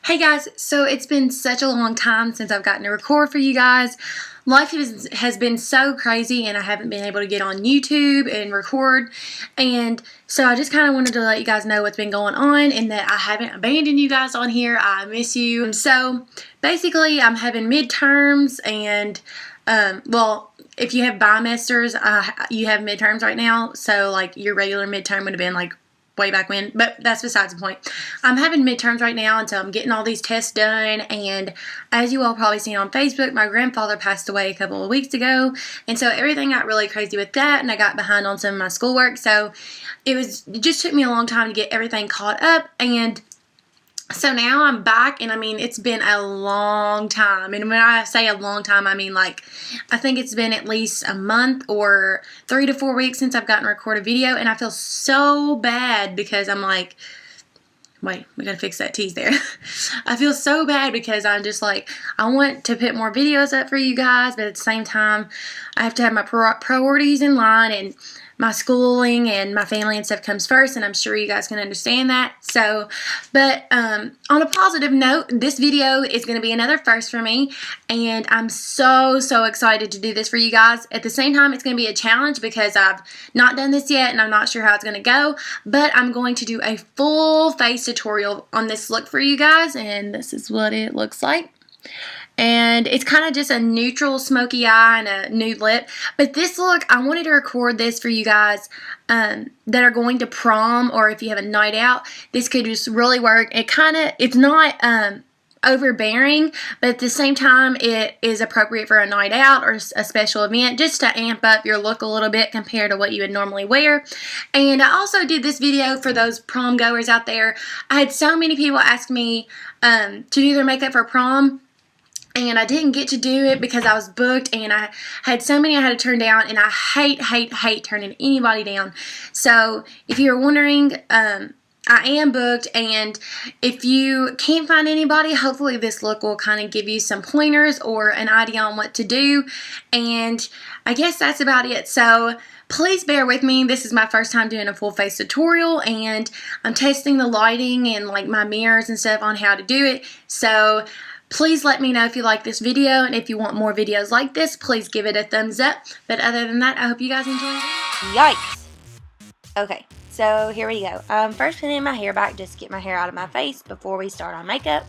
Hey guys, so it's been such a long time since I've gotten to record for you guys. Life has been so crazy and I haven't been able to get on YouTube and record, and so I just kind of wanted to let you guys know what's been going on and that I haven't abandoned you guys on here. I miss you. So basically I'm having midterms and well, if you have bimesters, you have midterms right now, so like your regular midterm would have been like way back when, but that's besides the point. I'm having midterms right now, and so I'm getting all these tests done, and as you all probably seen on Facebook, my grandfather passed away a couple of weeks ago, and so everything got really crazy with that, and I got behind on some of my schoolwork, so it just took me a long time to get everything caught up, and so now I'm back, and I mean, it's been a long time, and when I say a long time, I mean like, I think it's been at least a month or 3 to 4 weeks since I've gotten to record a video, and I feel so bad because I'm like, wait, we gotta fix that tease there. I feel so bad because I'm just like, I want to put more videos up for you guys, but at the same time, I have to have my priorities in line, and my schooling and my family and stuff comes first, and I'm sure you guys can understand that. So, but on a positive note, this video is going to be another first for me, and I'm so excited to do this for you guys. At the same time, it's going to be a challenge because I've not done this yet, and I'm not sure how it's going to go, but I'm going to do a full face tutorial on this look for you guys, and this is what it looks like. And it's kind of just a neutral smoky eye and a nude lip. But this look, I wanted to record this for you guys that are going to prom, or if you have a night out, this could just really work. It's not overbearing, but at the same time, it is appropriate for a night out or a special event, just to amp up your look a little bit compared to what you would normally wear. And I also did this video for those prom goers out there. I had so many people ask me to do their makeup for prom, and I didn't get to do it because I was booked, and I had so many I had to turn down, and I hate turning anybody down. So if you're wondering, I am booked, and if you can't find anybody, hopefully this look will kind of give you some pointers or an idea on what to do, and I guess that's about it. So please bear with me. This is my first time doing a full face tutorial, and I'm testing the lighting and like my mirrors and stuff on how to do it. So please let me know if you like this video, and if you want more videos like this, please give it a thumbs up. But other than that, I hope you guys enjoy it. Yikes! Okay, so here we go. First putting my hair back just to get my hair out of my face before we start on makeup.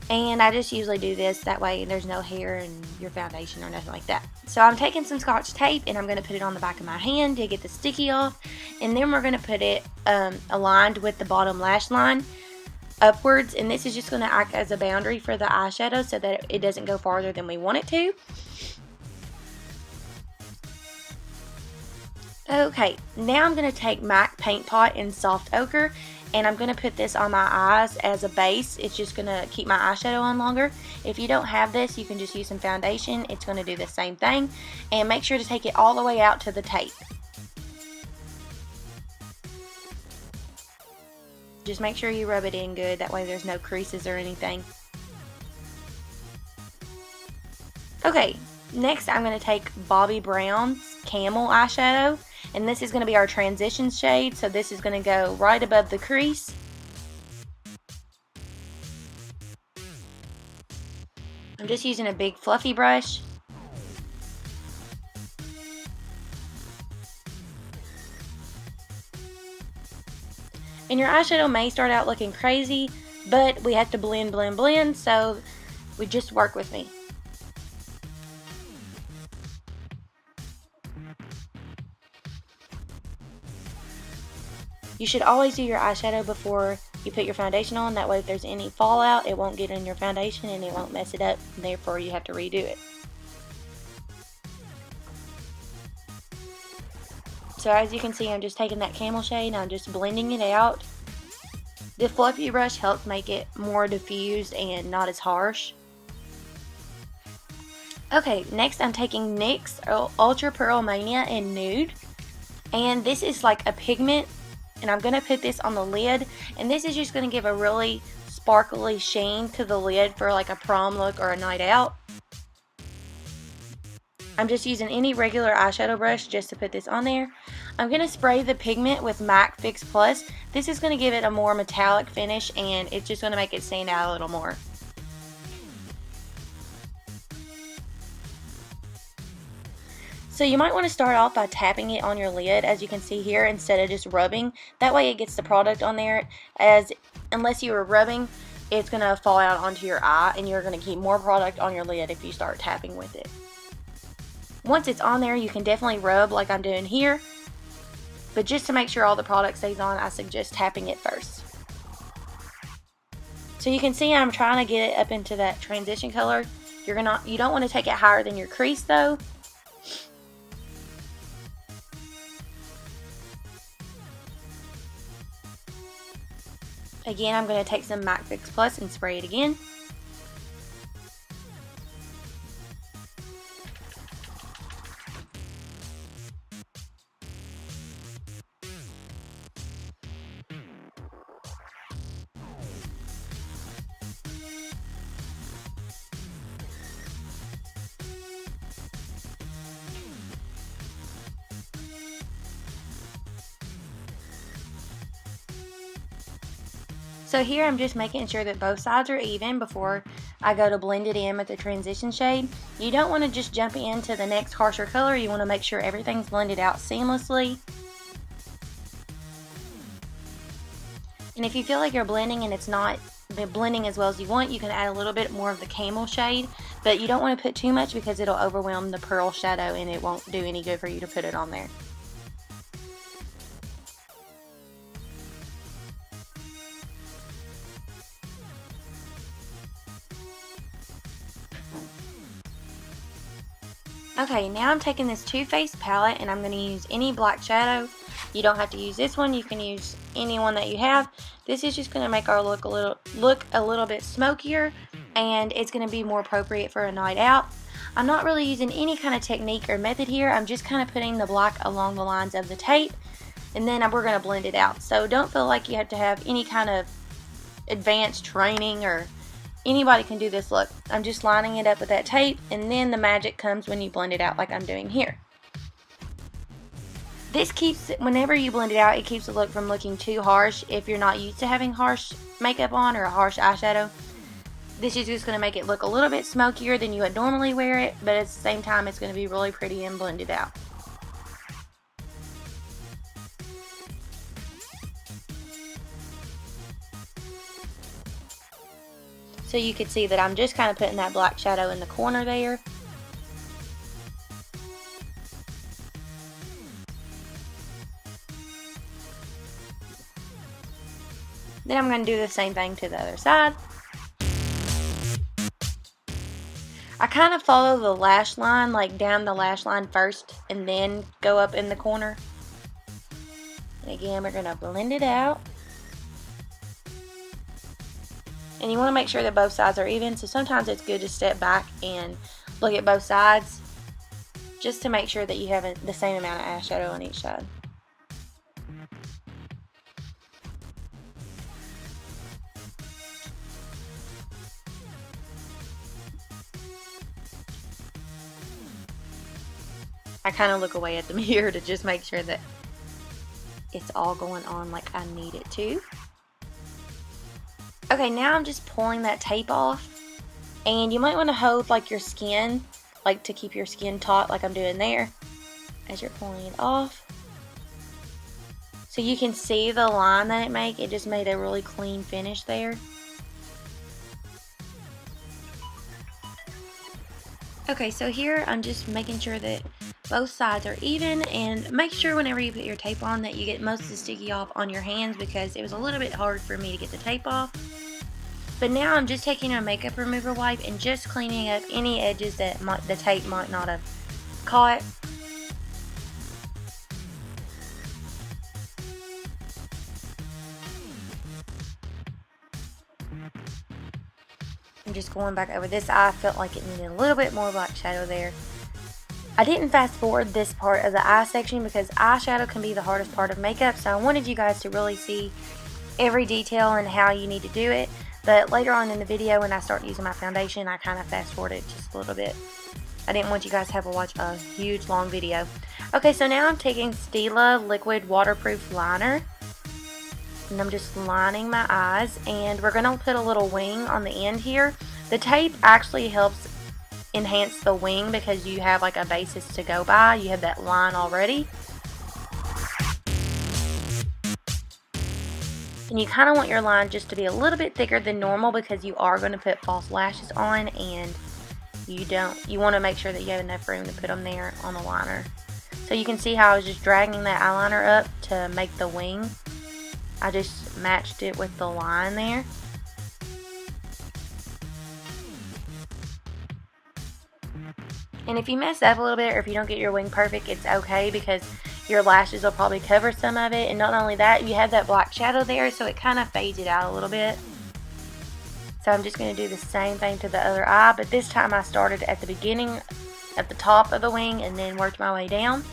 And I just usually do this, that way there's no hair in your foundation or nothing like that. So I'm taking some Scotch tape, and I'm going to put it on the back of my hand to get the sticky off. And then we're going to put it aligned with the bottom lash line upwards, and this is just going to act as a boundary for the eyeshadow so that it doesn't go farther than we want it to. Okay, now I'm going to take MAC Paint Pot in Soft Ochre, and I'm going to put this on my eyes as a base. It's just going to keep my eyeshadow on longer. If you don't have this, you can just use some foundation. It's going to do the same thing. And make sure to take it all the way out to the tape. Just make sure you rub it in good, that way there's no creases or anything. Okay, next I'm going to take Bobbi Brown's Camel eyeshadow, and this is going to be our transition shade, so this is going to go right above the crease. I'm just using a big fluffy brush. And your eyeshadow may start out looking crazy, but we have to blend, so we just work with me. You should always do your eyeshadow before you put your foundation on, that way if there's any fallout, it won't get in your foundation and it won't mess it up, and therefore you have to redo it. So as you can see, I'm just taking that camel shade and I'm just blending it out. The fluffy brush helps make it more diffused and not as harsh. Okay, next I'm taking NYX Ultra Pearl Mania in Nude. And this is like a pigment, and I'm going to put this on the lid. And this is just going to give a really sparkly sheen to the lid for like a prom look or a night out. I'm just using any regular eyeshadow brush just to put this on there. I'm going to spray the pigment with MAC Fix Plus. This is going to give it a more metallic finish, and it's just going to make it stand out a little more. So you might want to start off by tapping it on your lid, as you can see here, instead of just rubbing. That way it gets the product on there, as unless you were rubbing, it's going to fall out onto your eye, and you're going to keep more product on your lid if you start tapping with it. Once it's on there, you can definitely rub like I'm doing here, but just to make sure all the product stays on, I suggest tapping it first. So you can see I'm trying to get it up into that transition color. You don't want to take it higher than your crease though. Again, I'm going to take some MAC Fix Plus and spray it again. So here I'm just making sure that both sides are even before I go to blend it in with the transition shade. You don't want to just jump into the next harsher color. You want to make sure everything's blended out seamlessly. And if you feel like you're blending and it's not blending as well as you want, you can add a little bit more of the camel shade. But you don't want to put too much because it'll overwhelm the pearl shadow and it won't do any good for you to put it on there. Okay, now I'm taking this Too Faced palette and I'm going to use any black shadow. You don't have to use this one, you can use any one that you have. This is just going to make our look a little bit smokier, and it's going to be more appropriate for a night out. I'm not really using any kind of technique or method here. I'm just kind of putting the black along the lines of the tape, and then we're going to blend it out. So don't feel like you have to have any kind of advanced training, or anybody can do this look. I'm just lining it up with that tape, and then the magic comes when you blend it out like I'm doing here. This keeps, whenever you blend it out, it keeps the look from looking too harsh if you're not used to having harsh makeup on or a harsh eyeshadow. This is just going to make it look a little bit smokier than you would normally wear it, but at the same time it's going to be really pretty and blended out. So you can see that I'm just kind of putting that black shadow in the corner there. Then I'm going to do the same thing to the other side. I kind of follow the lash line, like down the lash line first and then go up in the corner. And again, we're going to blend it out. And you want to make sure that both sides are even, so sometimes it's good to step back and look at both sides just to make sure that you have the same amount of eyeshadow on each side. I kind of look away at the mirror to just make sure that it's all going on like I need it to. Okay, now I'm just pulling that tape off, and you might want to hold like your skin, like to keep your skin taut like I'm doing there as you're pulling it off. So you can see the line that it just made a really clean finish there. Okay, so here I'm just making sure that both sides are even, and make sure whenever you put your tape on that you get most of the sticky off on your hands, because it was a little bit hard for me to get the tape off. But now I'm just taking a makeup remover wipe and just cleaning up any edges that the tape might not have caught. I'm just going back over this eye. I felt like it needed a little bit more black shadow there. I didn't fast forward this part of the eye section because eyeshadow can be the hardest part of makeup, so I wanted you guys to really see every detail and how you need to do it. But later on in the video, when I start using my foundation, I kind of fast forward it just a little bit. I didn't want you guys to have to watch a huge long video. Okay, so now I'm taking Stila Liquid Waterproof Liner. And I'm just lining my eyes. And we're going to put a little wing on the end here. The tape actually helps enhance the wing because you have like a basis to go by. You have that line already. And you kind of want your line just to be a little bit thicker than normal because you are going to put false lashes on, and you want to make sure that you have enough room to put them there on the liner. So you can see how I was just dragging that eyeliner up to make the wing. I just matched it with the line there. And if you mess up a little bit or if you don't get your wing perfect, it's okay because your lashes will probably cover some of it. And not only that, you have that black shadow there, so it kind of fades it out a little bit. So I'm just going to do the same thing to the other eye, but this time I started at the beginning, at the top of the wing, and then worked my way down.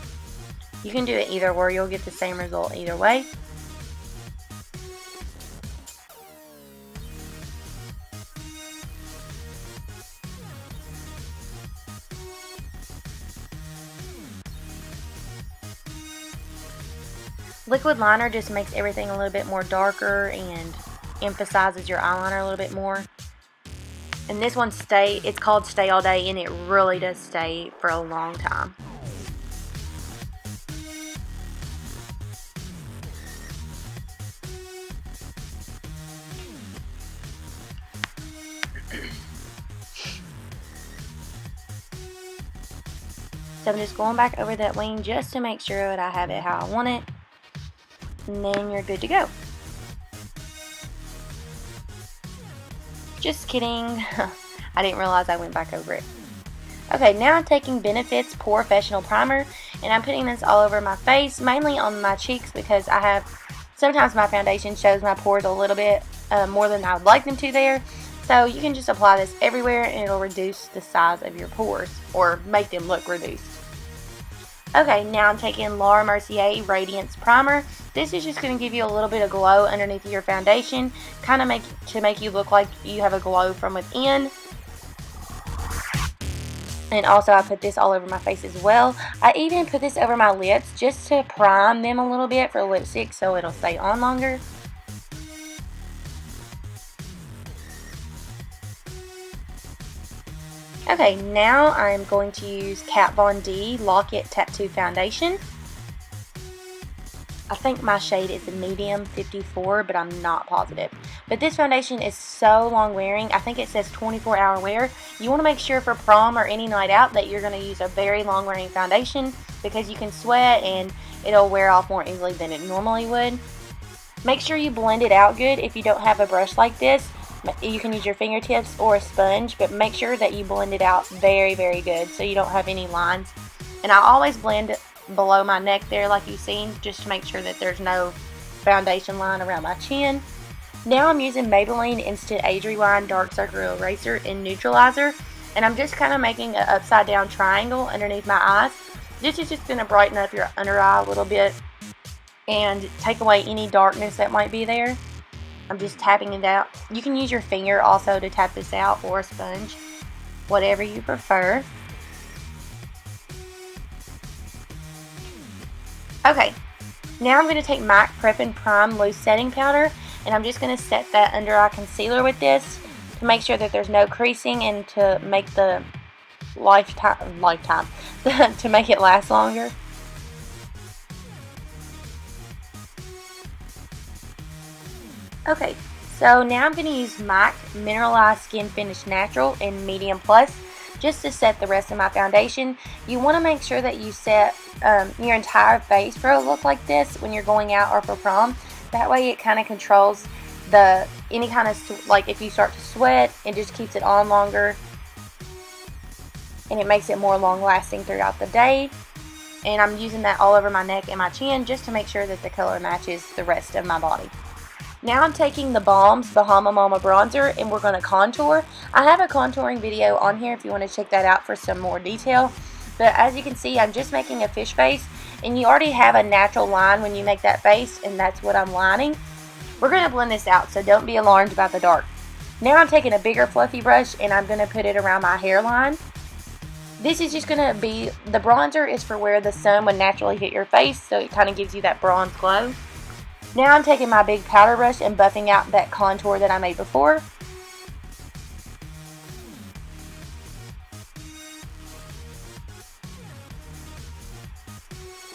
You can do it either way, you'll get the same result either way. Liquid liner just makes everything a little bit more darker and emphasizes your eyeliner a little bit more. And this one it's called Stay All Day, and it really does stay for a long time. So I'm just going back over that wing just to make sure that I have it how I want it. And then you're good to go. Just kidding. I didn't realize I went back over it. Okay, now I'm taking Benefit's Professional Primer, and I'm putting this all over my face, mainly on my cheeks because sometimes my foundation shows my pores a little bit more than I would like them to there. So you can just apply this everywhere and it'll reduce the size of your pores or make them look reduced. Okay, now I'm taking Laura Mercier Radiance Primer. This is just going to give you a little bit of glow underneath your foundation, kind of make you look like you have a glow from within. And also I put this all over my face as well. I even put this over my lips just to prime them a little bit for lipstick so it'll stay on longer. Okay, now I'm going to use Kat Von D Lock It Tattoo Foundation. I think my shade is a medium 54, but I'm not positive. But this foundation is so long wearing. I think it says 24-hour wear. You want to make sure for prom or any night out that you're going to use a very long wearing foundation because you can sweat and it'll wear off more easily than it normally would. Make sure you blend it out good. If you don't have a brush like this, you can use your fingertips or a sponge, but make sure that you blend it out very, very good so you don't have any lines. And I always blend below my neck there like you've seen, just to make sure that there's no foundation line around my chin. Now I'm using Maybelline Instant Age Rewind Dark Circle Eraser in Neutralizer, and I'm just kind of making an upside down triangle underneath my eyes. This is just going to brighten up your under eye a little bit and take away any darkness that might be there. I'm just tapping it out. You can use your finger also to tap this out, or a sponge, whatever you prefer. Okay, now I'm going to take MAC Prep and Prime Loose Setting Powder, and I'm just going to set that under eye concealer with this to make sure that there's no creasing and to make the lifetime to make it last longer. Okay, so now I'm going to use MAC Mineralized Skin Finish Natural in Medium Plus just to set the rest of my foundation. You want to make sure that you set your entire face for a look like this when you're going out or for prom. That way it kind of controls any kind of, like if you start to sweat, it just keeps it on longer and it makes it more long lasting throughout the day. And I'm using that all over my neck and my chin just to make sure that the color matches the rest of my body. Now I'm taking the Balm's Bahama Mama Bronzer and we're going to contour. I have a contouring video on here if you want to check that out for some more detail. But as you can see, I'm just making a fish face, and you already have a natural line when you make that face, and that's what I'm lining. We're going to blend this out, so don't be alarmed about the dark. Now I'm taking a bigger fluffy brush and I'm going to put it around my hairline. This is just going to be, the bronzer is for where the sun would naturally hit your face, so it kind of gives you that bronze glow. Now I'm taking my big powder brush and buffing out that contour that I made before.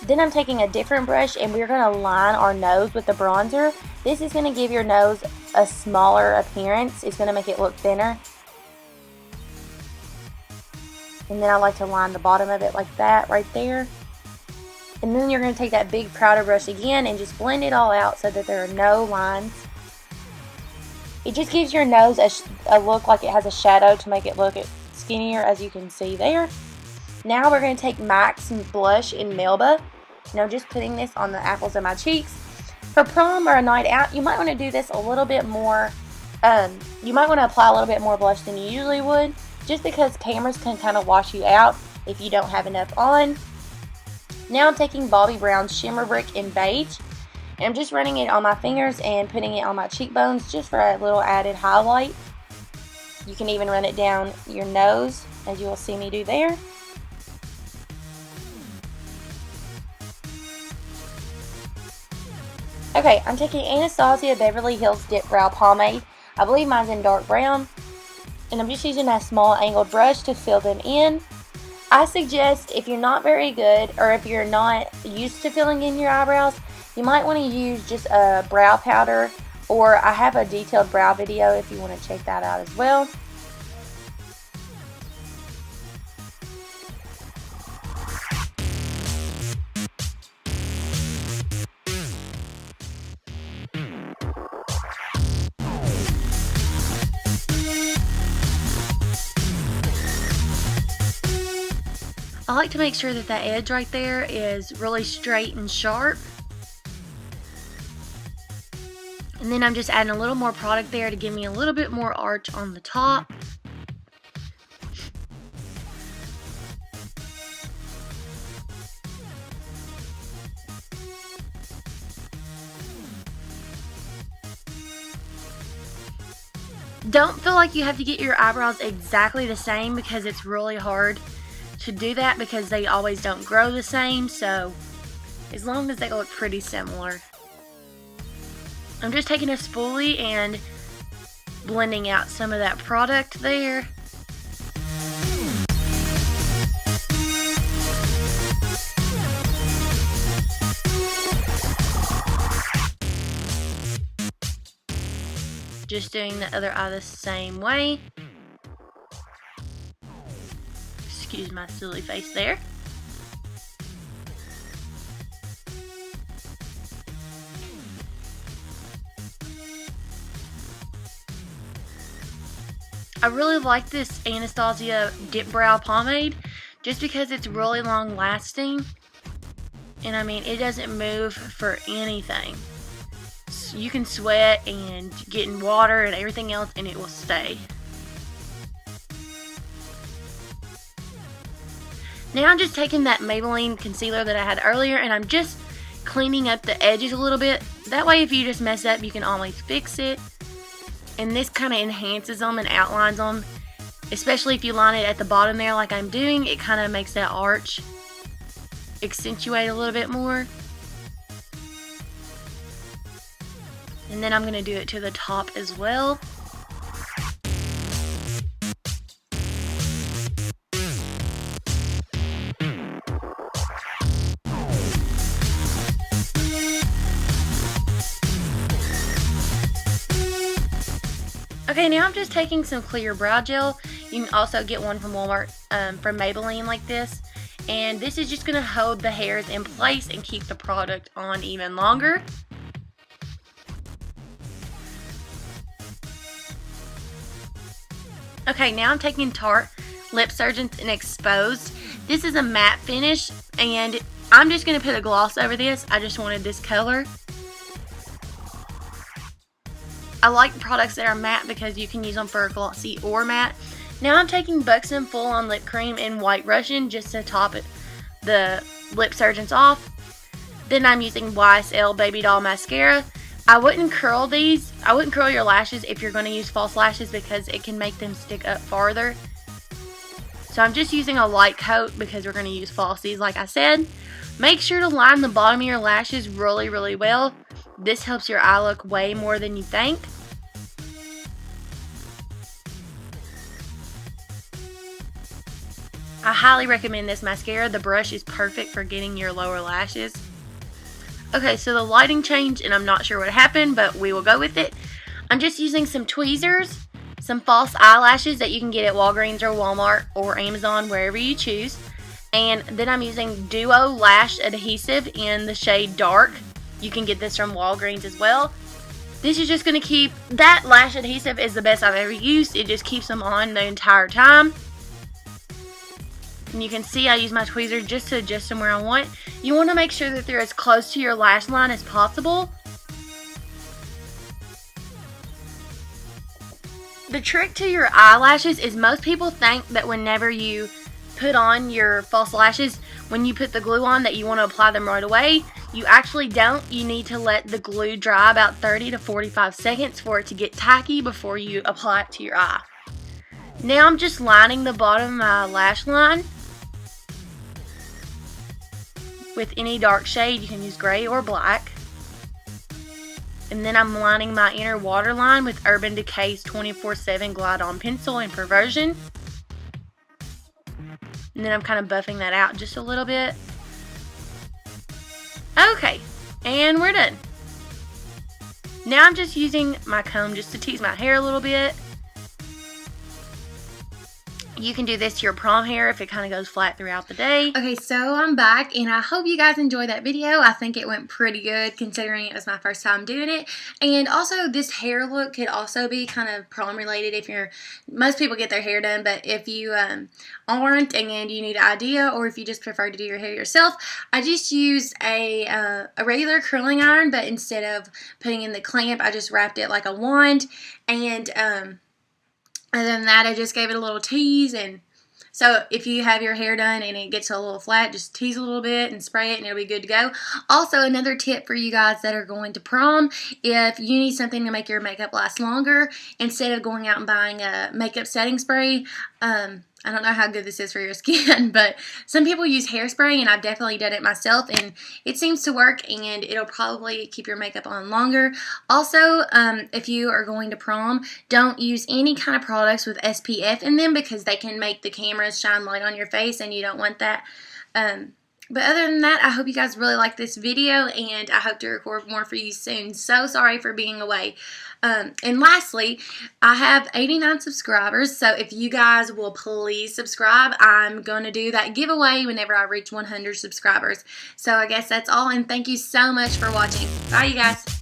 Then I'm taking a different brush and we're going to line our nose with the bronzer. This is going to give your nose a smaller appearance. It's going to make it look thinner. And then I like to line the bottom of it like that right there. And then you're going to take that big powder brush again and just blend it all out so that there are no lines. It just gives your nose a look like it has a shadow to make it look skinnier, as you can see there. Now we're going to take MAC's blush in Melba. And I'm just putting this on the apples of my cheeks. For prom or a night out, you might want to do this a little bit more. You might want to apply a little bit more blush than you usually would, just because cameras can kind of wash you out if you don't have enough on. Now I'm taking Bobbi Brown's Shimmer Brick in Beige, and I'm just running it on my fingers and putting it on my cheekbones just for a little added highlight. You can even run it down your nose, as you will see me do there. Okay, I'm taking Anastasia Beverly Hills Dip Brow Pomade. I believe mine's in dark brown. And I'm just using that small angled brush to fill them in. I suggest if you're not very good, or if you're not used to filling in your eyebrows, you might want to use just a brow powder, or I have a detailed brow video if you want to check that out as well. I like to make sure that that edge right there is really straight and sharp. And then I'm just adding a little more product there to give me a little bit more arch on the top. Don't feel like you have to get your eyebrows exactly the same, because it's really hard to do that because they always don't grow the same. So as long as they look pretty similar. I'm just taking a spoolie and blending out some of that product there. Just doing the other eye the same way. Excuse my silly face there. I really like this Anastasia Dip Brow Pomade just because it's really long lasting. And I mean, it doesn't move for anything. So you can sweat and get in water and everything else and it will stay. Now I'm just taking that Maybelline concealer that I had earlier and I'm just cleaning up the edges a little bit. That way if you just mess up, you can always fix it. And this kind of enhances them and outlines them. Especially if you line it at the bottom there like I'm doing, it kind of makes that arch accentuate a little bit more. And then I'm going to do it to the top as well. Okay, now I'm just taking some clear brow gel. You can also get one from Walmart from Maybelline like this. And this is just going to hold the hairs in place and keep the product on even longer. Okay, now I'm taking Tarte Lip Surgeons in Exposed. This is a matte finish, and I'm just going to put a gloss over this. I just wanted this color. I like products that are matte because you can use them for glossy or matte. Now I'm taking Buxom Full On Lip Cream in White Russian just to top the Lip Surgeons off. Then I'm using YSL Baby Doll Mascara. I wouldn't curl these. I wouldn't curl your lashes if you're going to use false lashes because it can make them stick up farther. So I'm just using a light coat because we're going to use falsies like I said. Make sure to line the bottom of your lashes really, really well. This helps your eye look way more than you think. I highly recommend this mascara. The brush is perfect for getting your lower lashes. Okay, so the lighting changed and I'm not sure what happened, but we will go with it. I'm just using some tweezers, some false eyelashes that you can get at Walgreens or Walmart or Amazon, wherever you choose. And then I'm using Duo Lash Adhesive in the shade Dark. You can get this from Walgreens as well. This is just going to keep, that lash adhesive is the best I've ever used. It just keeps them on the entire time. And you can see I use my tweezer just to adjust them where I want. You want to make sure that they're as close to your lash line as possible. The trick to your eyelashes is most people think that whenever you put on your false lashes, when you put the glue on, that you want to apply them right away. You actually don't. You need to let the glue dry about 30 to 45 seconds for it to get tacky before you apply it to your eye. Now I'm just lining the bottom of my lash line with any dark shade. You can use gray or black. And then I'm lining my inner waterline with Urban Decay's 24/7 Glide On Pencil in Perversion. And then I'm kind of buffing that out just a little bit. Okay, and we're done. Now I'm just using my comb just to tease my hair a little bit. You can do this to your prom hair if it kind of goes flat throughout the day. Okay, so I'm back, and I hope you guys enjoyed that video. I think it went pretty good considering it was my first time doing it. And also, this hair look could also be kind of prom related if you're, most people get their hair done, but if you aren't and you need an idea, or if you just prefer to do your hair yourself, I just used a regular curling iron, but instead of putting in the clamp, I just wrapped it like a wand, and other than that, I just gave it a little tease. And so if you have your hair done and it gets a little flat, just tease a little bit and spray it and it'll be good to go. Also, another tip for you guys that are going to prom, if you need something to make your makeup last longer, instead of going out and buying a makeup setting spray, I don't know how good this is for your skin, but some people use hairspray, and I've definitely done it myself, and it seems to work, and it'll probably keep your makeup on longer. Also, if you are going to prom, don't use any kind of products with SPF in them because they can make the cameras shine light on your face, and you don't want that. But other than that, I hope you guys really like this video, and I hope to record more for you soon. So sorry for being away. And lastly, I have 89 subscribers, so if you guys will please subscribe, I'm going to do that giveaway whenever I reach 100 subscribers. So I guess that's all, and thank you so much for watching. Bye, you guys.